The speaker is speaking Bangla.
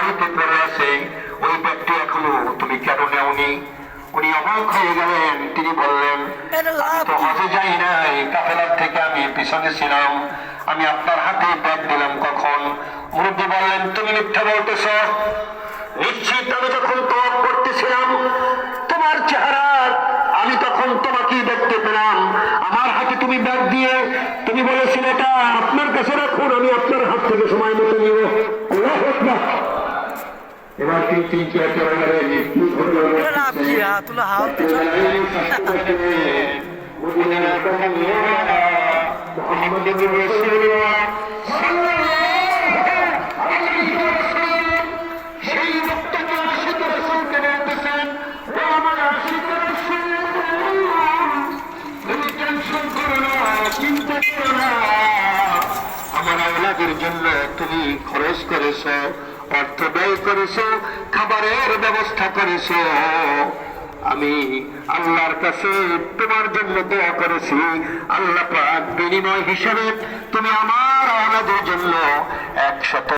মাটিতে পড়ে আছে, ওই ব্যাগটি এখনো তুমি কেন নেওনি? উনি অবাক হয়ে গেলেন। তিনি বললেন, আমি তো হজে যাই নাই, কাফেলার থেকে আমি পিছনে ছিলাম, আমি আপনার হাতে ব্যাগ দিলাম কখন? মুরব্বী বললেন, তুমি মিথ্যা বলতেছ। নিশ্চিত আমি যখন তওয়াফ করতেছিলাম তোমার চেহারা আমি তখন তোমাকেই দেখতে পেলাম। আমার হাতে তুমি ব্যাগ দিয়ে তুমি বলেছিলে এটা আপনার কাছে রাখুন, আমি আপনার হাত থেকে সময় মতো নিব। আল্লাহু আকবার। এবার তিন একেবারে সেই বক্তাকে আশিক রাসূলকে বলতেছেন, ও আমার আশিক রাসূল, তুমি টেনশন করো না, চিন্তা করো না, আমার আওলাদের জন্য তুমি খরচ করেছো, অর্থ ব্যয় করেছো, খাবারের ব্যবস্থা করেছো। আমি আল্লাহর কাছে তোমার জন্য দোয়া করেছি, আল্লাহ পাক বিনিময় হিসেবে তুমি আমার আওলাদের জন্য 100